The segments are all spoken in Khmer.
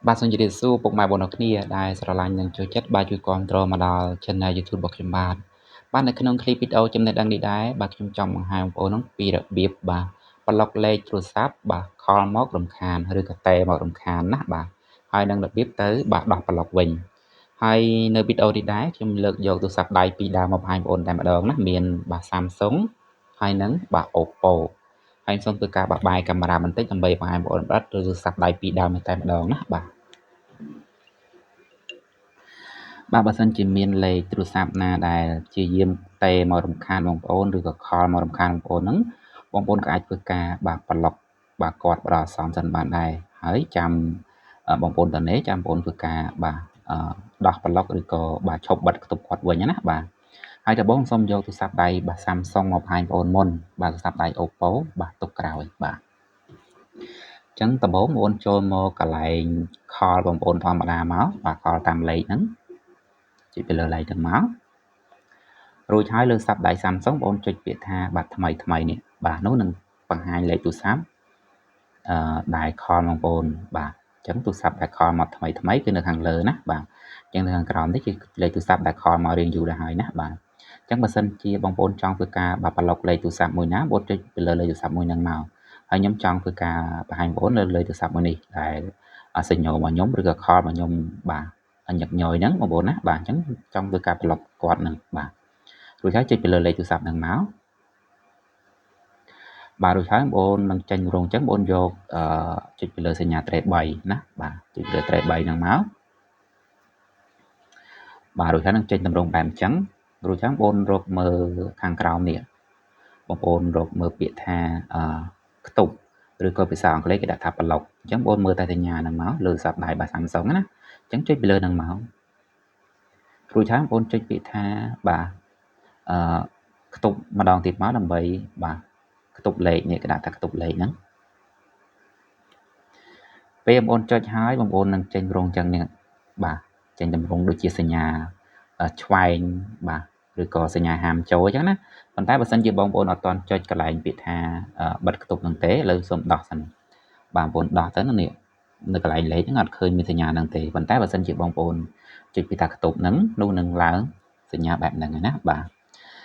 បាទសូមជម្រាបសួរពុកម៉ែបងប្អូនគ្នាដែលស្រឡាញ់និងចូលចិត្តបាទជួយគាំទ្រមកដល់ Channel YouTube របស់ខ្ញុំបាទនៅក្នុង clip វីដេអូចំណេះដឹងនេះដែរបាទខ្ញុំចង់បង្ហាញបងប្អូននោះពីរបៀបបាទប្លុកលេខទូរស័ព្ទបាទខលមករំខានឬក៏តែមករំខានណាបាទហើយនឹងរបៀបទៅបាទដោះប្លុកវិញហើយនៅវីដេអូនេះដែរខ្ញុំលើកយកទូរស័ព្ទដៃពីរដើមមកបង្ហាញបងប្អូនតែម្ដងណាមានបាទ Samsung ហើយនឹងបាទ Oppo ហើយសូមធ្វើការបែរកាមេរ៉ាបន្តិចដើម្បីបង្ហាញបងប្អូនប្រិយទូរស័ព្ទដៃពីរដើមតែម្ដងណាបាទបើសិនជាមានលេខទូរស័ព្ទណាដែលជាយាមតែមករំខានបងប្អូនឬក៏ខលមករំខានបងប្អូនហ្នឹងបងប្អូនក៏អាចធ្វើការបាទប្លុកបាទគាត់បដិអាសន្នសិនបានដែរហើយចាំបងប្អូនតនេះចាំបងប្អូនធ្វើការបាទដោះប្លុកឬក៏បាទឈប់បិទខ្ទប់គាត់វិញណាបាទហើយតើបងសូមយកទូរស័ព្ទដៃបាទ Samsung មកបង្ហាញបងប្អូនមុនបាទទូរស័ព្ទដៃ Oppo បាទទុកក្រោយបាទអញ្ចឹងដំបូងបងប្អូនចូលមកកន្លែងខលបងប្អូនធម្មតាមកបាទខលតាមលេខហ្នឹងចុចទៅលើលេខហ្នឹងមករួចហើយលើស័ព្ទដៃ Samsung បងចុចពាក្យថាបាទថ្មីនេះបាទនោះនឹងបង្ហាញលេខទូរស័ព្ទដែលខលបងប្អូនបាទអញ្ចឹងទូរស័ព្ទដែលខលមកថ្មីគឺនៅខាងលើណាបាទអញ្ចឹងនៅខាងក្រោមនេះគឺលេខទូរស័ព្ទដែលខលមករៀងយូរដែរហើយណាបាទអញ្ចឹងបើសិនជាបងប្អូនចង់ធ្វើការបាទប្លុកលេខទូរស័ព្ទមួយណាបងចុចទៅលើលេខទូរស័ព្ទមួយហ្នឹងមកហើយខ្ញុំចង់ធ្វើការបង្ហាញបងប្អូនលើលេខទូរស័ព្ទមួយនេះដែលសញ្ញោរបស់ខ្ញុំឬក៏ខលរបស់ខ្ញុំបាទញឹកញយហ្នឹងបងប្អូនណាបាទអញ្ចឹងចង់ធ្វើការប្លុកគាត់ហ្នឹងបាទរួចហើយចុចទៅលើលេខទូរស័ព្ទហ្នឹងមកបាទរួចហើយបងប្អូននឹងចេញរងអញ្ចឹងបងប្អូនយកចុចទៅលើសញ្ញាត្រេ3ណាបាទចុចលើត្រេ3ហ្នឹងមកបាទរួចហើយនឹងចេញតម្រងបែបអញ្ចឹងរួចហើយបងប្អូនរកមើលខាងក្រោមនេះបងប្អូនរកមើលពាក្យថាខ្ទប់ឬក៏ភាសាអង់គ្លេសគេដាក់ថា block អញ្ចឹងបងប្អូនមើលតែសញ្ញាហ្នឹងមកលើស័ព្ទដៃបាទ Samsung ណាអញ្ចឹងចុចពីលើហ្នឹងមករួចហើយបងប្អូនចុចពាក្យថាបាទខ្ទប់ម្ដងទៀតមកដើម្បីបាទខ្ទប់លេខនេះគេដាក់ថាខ្ទប់លេខហ្នឹងពេលបងប្អូនចុចហើយបងប្អូននឹងចេញរងចឹងនេះបាទចេញតម្រងដូចជាសញ្ញាឆ្វែងបាទឬក៏សញ្ញាហាមចូលអញ្ចឹងណាប៉ុន្តែបើសិនជាបងប្អូនអត់ទាន់ចុចកន្លែងពាក្យថាបិទខ្ទប់ហ្នឹងទេឥឡូវសូមដោះសិនបាទបងប្អូនដោះទៅនេះនៅកន្លែងលេខហ្នឹងអត់ឃើញមានសញ្ញាហ្នឹងទេប៉ុន្តែបើសិនជាបងប្អូនចុចពាក្យថាខ្ទប់ហ្នឹងនោះនឹងឡើងសញ្ញាបែបហ្នឹងណាបាទ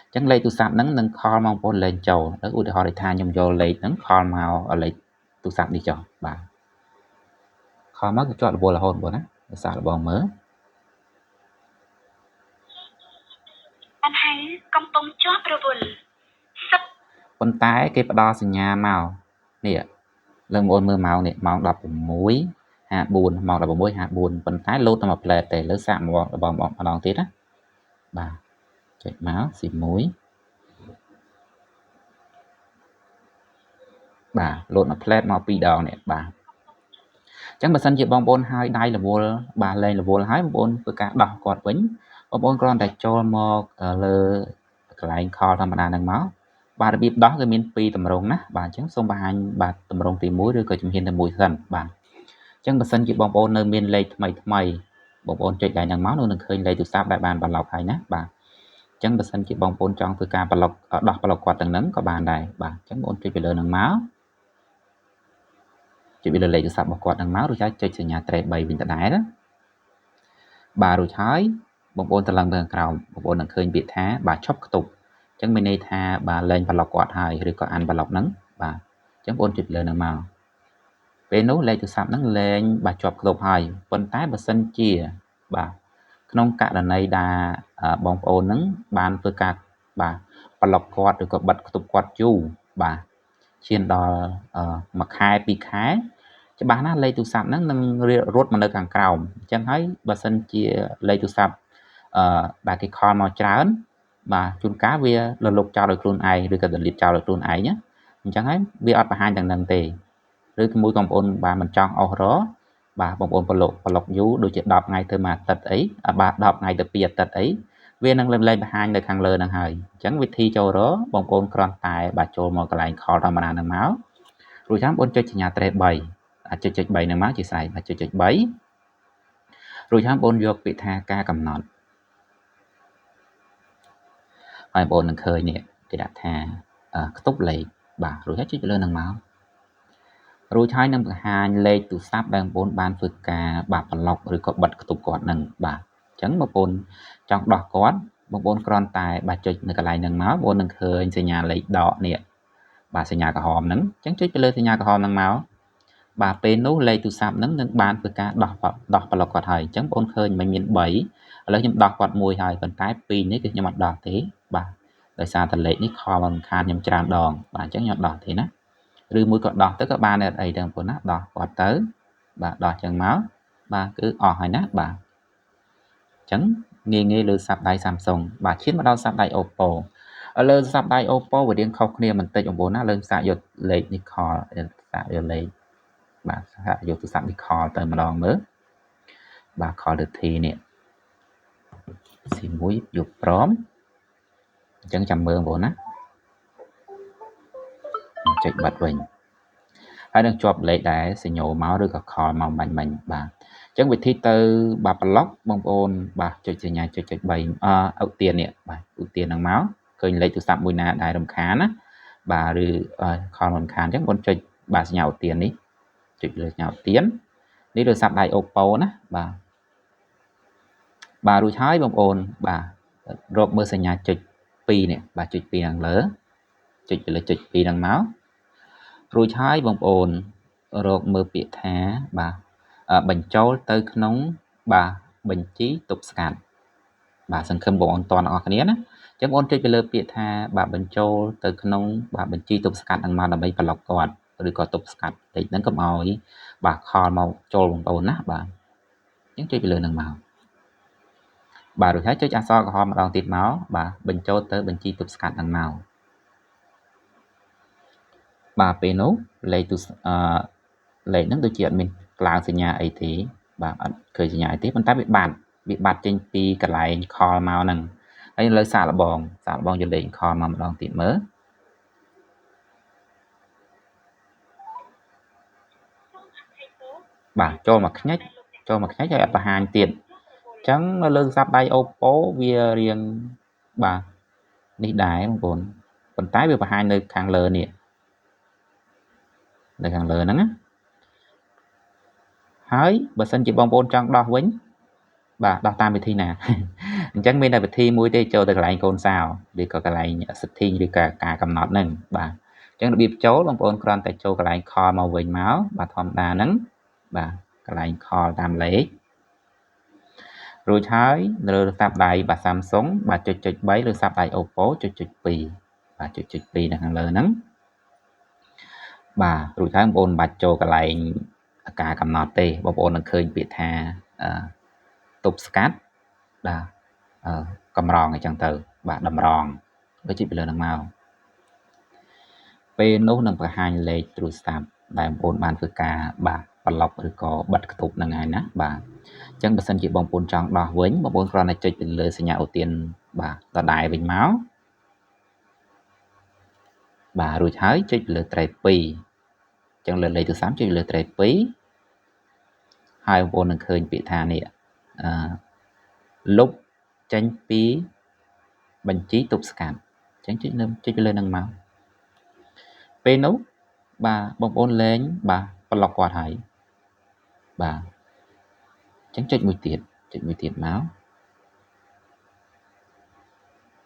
អញ្ចឹងលេខទូរស័ព្ទហ្នឹងនឹងខលមកបងប្អូនលេខចូលឧទាហរណ៍ថាខ្ញុំយកលេខហ្នឹងខលមកលេខទូរស័ព្ទនេះចុះបាទខលមកគឺជាប់រវល់រហូតបងណាសាកល្បងមើលបញ្ហាកំពុងជាប់រវល់ប៉ុន្តែគេផ្ដល់សញ្ញាមកនេះលើបងប្អូនមើលម៉ោងនេះម៉ោង16:54ម៉ោង16:54ប៉ុន្តែលោតតែមួយផ្លែតទេលើសាកមករបស់ម្ដងទៀតណាបាទចុចមកស៊ី1បាទលោតមួយផ្លែតមក2ដងនេះបាទអញ្ចឹងបើសិនជាបងប្អូនហើយដៃរវល់បាទលែងរវល់ហើយបងប្អូនធ្វើការដោះគាត់វិញបងប្អូនគ្រាន់តែចូលមកលើកន្លែងខលធម្មតាហ្នឹងមកបាទរបៀបដោះគឺមាន2ទម្រង់ណាបាទអញ្ចឹងសូមបង្ហាញបាទទម្រង់ទី1ឬក៏ជំហានទី1សិនបាទអញ្ចឹងបើសិនជាបងប្អូននៅមានលេខថ្មីបងប្អូនចុចដៃហ្នឹងមកនោះនឹងឃើញលេខទូរស័ព្ទដែលបានប្លុកហើយណាបាទអញ្ចឹងបើសិនជាបងប្អូនចង់ធ្វើការប្លុកដោះប្លុកគាត់ទាំងហ្នឹងក៏បានដែរបាទអញ្ចឹងបងប្អូនចុចទៅលើហ្នឹងមកចុចលើលេខទូរស័ព្ទរបស់គាត់ហ្នឹងមករួចហើយចុចសញ្ញាត្រេ3វិញដដែលណាបាទរួចហើយបងប្អូនត្រឡឹងទៅខាងក្រោមបងប្អូននឹងឃើញពាក្យថាបាទឈប់ខ្ទប់អញ្ចឹងមានន័យថាបាទលែងប្លុកគាត់ហើយឬក៏អានប្លុកហ្នឹងបាទអញ្ចឹងបងប្អូនចុចលើហ្នឹងមកពេលនោះលេខទូរស័ព្ទហ្នឹងលែងបាទជាប់ខ្ទប់ហើយប៉ុន្តែបើសិនជាបាទក្នុងករណីដែលបងប្អូនហ្នឹងបានធ្វើការបាទប្លុកគាត់ឬក៏បិទខ្ទប់គាត់យូរបាទឈានដល់1ខែ2ខែច្បាស់ណាស់លេខទូរស័ព្ទហ្នឹងនឹងរត់មកនៅខាងក្រោមអញ្ចឹងហើយបើសិនជាលេខទូរស័ព្ទដែលគេខលមកច្រើនបាទជួនកាលវារលុបចោលដោយខ្លួនឯងឬក៏ delete ចោលដោយខ្លួនឯងណាអញ្ចឹងហើយវាអត់បង្ហាញទាំងហ្នឹងទេឬក៏មួយបងប្អូនបាទមិនចង់អស់របាទបងប្អូនប្លុកយូរដូចជា10ថ្ងៃទៅមួយអាទិត្យអីបាទ10ថ្ងៃទៅ2អាទិត្យអីវានឹងលែងបង្ហាញនៅខាងលើហ្នឹងហើយអញ្ចឹងវិធីចូលរបងប្អូនគ្រាន់តែបាទចូលមកកន្លែងខលធម្មតាហ្នឹងមករួចហើយបងប្អូនចុចសញ្ញាត្រេ3អាចចុច3ហ្នឹងមកជាស្រេចបាទចុច3រួចហើយបងប្អូនយកពាក្យថាការកំណត់ហើយបងប្អូននឹងឃើញនេះគេដាក់ថាខ្ទប់លេខបាទរួចហើយចុចលើហ្នឹងមក រួចហើយនឹងបង្ហាញលេខទូរស័ព្ទដែលបងប្អូនបានធ្វើការបាទប្លុកឬក៏បិទខ្ទប់គាត់នឹងបាទអញ្ចឹងបងប្អូនចង់ដោះគាត់បងប្អូនគ្រាន់តែបាទចុចនៅកន្លែងហ្នឹងមកបងប្អូននឹងឃើញសញ្ញាលេខដកនេះបាទសញ្ញាក្រហមហ្នឹងអញ្ចឹងចុចទៅលើសញ្ញាក្រហមហ្នឹងមកបាទពេលនោះលេខទូរស័ព្ទហ្នឹងនឹងបានធ្វើការដោះប្លុកគាត់ហើយអញ្ចឹងបងប្អូនឃើញមិនមាន3ឥឡូវខ្ញុំដោះគាត់មួយហើយប៉ុន្តែ2នេះគឺខ្ញុំអត់ដោះទេបាទដោយសារតែលេខនេះខលមិនខានខ្ញុំច្រើនដងបាទអញ្ចឹងខ្ញុំអត់ដោះទេណាឬមួយក៏ដោះទៅក៏បានដែរអីទាំងបងប្អូនណាដោះគាត់ទៅបាទដោះចឹងមកបាទគឺអស់ហើយណាបាទអញ្ចឹងងាយលើសាប់ដៃ Samsung បាទឈានមកដល់សាប់ដៃ Oppo លើសាប់ដៃ Oppo វារៀងខុសគ្នាបន្តិចបងប្អូនណាលើសាកយកលេខនេះខលសាកយកលេខបាទសាកយកទូរស័ព្ទនេះខលទៅម្ដងមើលបាទខលទៅធីនេះស៊ីមួយយកព្រមអញ្ចឹងចាំមើលបងប្អូនណាចុចបាត់វិញហើយនឹងជាប់លេខដែរសញ្ញោមកឬក៏ខលមកបាញ់បាទអញ្ចឹងវិធីទៅបាទប្លុកបងប្អូនបាទចុចសញ្ញាចុច3ឧទាននេះបាទឧទានហ្នឹងមកឃើញលេខទូរស័ព្ទមួយណាដែលរំខានណាបាទឬខលមិនរំខានអញ្ចឹងបងចុចបាទសញ្ញាឧទាននេះចុចលើសញ្ញាឧទាននេះទូរស័ព្ទដៃ Oppo ណាបាទរួចហើយបងប្អូនបាទរកមើលសញ្ញាចុច2នេះបាទចុច2ខាងលើចុចទៅលើចុច2ហ្នឹងមករួចហើយបងប្អូនរកមើលពាក្យថាបាទបញ្ចូលទៅក្នុងបាទបញ្ជីទប់ស្កាត់បាទសង្ឃឹមបងប្អូនតន់អស់គ្នាណាអញ្ចឹងបងប្អូនចុចទៅលើពាក្យថាបាទបញ្ចូលទៅក្នុងបាទបញ្ជីទប់ស្កាត់ហ្នឹងមកដើម្បីប្លុកគាត់ឬក៏ទប់ស្កាត់តិចហ្នឹងកុំឲ្យបាទខលមកចូលបងប្អូនណាបាទអញ្ចឹងចុចទៅលើហ្នឹងមកបាទរួចហើយចុចអក្សរក្រហមម្ដងទៀតមកបាទបញ្ចូលទៅបញ្ជីទប់ស្កាត់ហ្នឹងមកបាទពេលនោះលេខលេខហ្នឹងដូចជាអត់មានក្ឡើងសញ្ញាអីទេបាទអត់ឃើញសញ្ញាអីទេប៉ុន្តែវាបាត់ចេញពីកន្លែងខលមកហ្នឹងហើយលើសាកល្បងយកលេខខលមកម្ដងទៀតមើលបាទចូលមកខ្ញាច់ហើយអត់បង្ហាញទៀតអញ្ចឹងនៅលើទូរស័ព្ទដៃ Oppo វារៀងបាទនេះដែរបងប្អូនប៉ុន្តែវាបង្ហាញនៅខាងលើនេះនៅខាងលើហ្នឹងណាហើយបើសិនជាបងប្អូនចង់ដោះវិញបាទដោះតាមវិធីណាអញ្ចឹងមានតែវិធីមួយទេចូលទៅកន្លែងកូនសោឬក៏កន្លែង setting ឬក៏ការកំណត់ហ្នឹងបាទអញ្ចឹងរបៀបចូលបងប្អូនគ្រាន់តែចូលកន្លែងខលមកវិញមកបាទធម្មតាហ្នឹងបាទកន្លែងខលតាមលេខរួចហើយនៅលើសាប់ដៃបាទ Samsung បាទចុច3លើសាប់ដៃ Oppo ចុច2បាទចុច2នៅខាងលើហ្នឹងបាទរួចហើយបងប្អូនបាច់ចូលកន្លែងការកំណត់ទេបងប្អូននឹងឃើញពាក្យថាទប់ស្កាត់បាទកម្រងអញ្ចឹងទៅបាទតម្រងទៅជិះពីលើនឹងមកពេលនោះនឹងបង្ហាញលេខទូរស័ព្ទដែលបងប្អូនបានធ្វើការបាទប្លុកឬក៏បិទខ្ទប់ហ្នឹងហើយណាបាទអញ្ចឹងបើសិនជាបងប្អូនចង់ដោះវិញបងប្អូនគ្រាន់តែចុចទៅលើសញ្ញាអូទៀនបាទដដែលវិញមកបាទរួចហើយចុចលើត្រេត2អញ្ចឹងលើលេខទូរស័ព្ទចុចលើត្រេត2ហើយបងប្អូននឹងឃើញពាក្យថានេះលុបចេញពីបញ្ជីទប់ស្កាត់អញ្ចឹងចុចលើនឹងមកពេលនោះបាទបងប្អូនលេងបាទប្លុកគាត់ហើយបាទអញ្ចឹងចុចមួយទៀតមក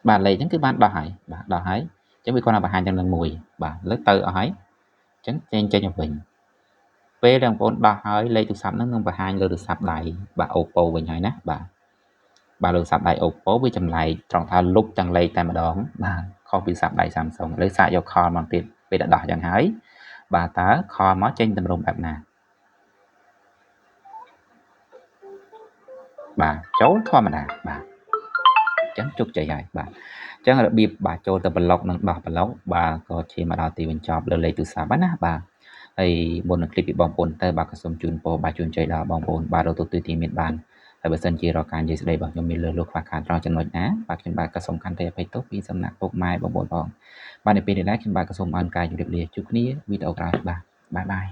បាទលេខហ្នឹងគឺបានដោះហើយបាទដោះហើយអញ្ចឹងវាគាត់បង្ហាញទាំងនឹងមួយបាទលើទៅអស់ហើយអញ្ចឹងចេញមកវិញពេលដែលបងប្អូនដោះហើយលេខទូរស័ព្ទហ្នឹងនឹងបង្ហាញលើទូរស័ព្ទដៃបាទ Oppo វិញហើយណាបាទលើទូរស័ព្ទដៃ Oppo វាចម្លែកត្រង់ថាលុបទាំងលេខតែម្ដងបាទខុសពីទូរស័ព្ទដៃ Samsung លើសាកយកខលមកទៀតពេលដែលដោះយ៉ាងហើយបាទតើខលមកចេញតម្រងបែបណាបាទចូលធម្មតាបាទអញ្ចឹងជោគជ័យហើយបាទអញ្ចឹងរបៀបបាទចូលទៅប្លុកនិងដោះប្លុកបាទក៏ឈានមកដល់ទីបញ្ចប់លើលេខទូរស័ព្ទហើយណាបាទហើយមុននឹងคลิปពីបងប្អូនទៅបាទក៏សូមជូនពរបាទជូនជ័យដល់បងប្អូនបាទរកទទួលទីមានបានហើយបើសិនជារកការនិយាយស្ដីរបស់ខ្ញុំមានលើសខ្វះខាតត្រង់ចំណុចណាបាទខ្ញុំបាទក៏សូមខន្តីអភ័យទោសពីសំណាក់ពុកម៉ែបងប្អូនផងបាទនៅពេលនេះដែរខ្ញុំបាទក៏សូមអរគុណការជម្រាបលាជួបគ្នាវីដេអូក្រោយបាទបាយបាយ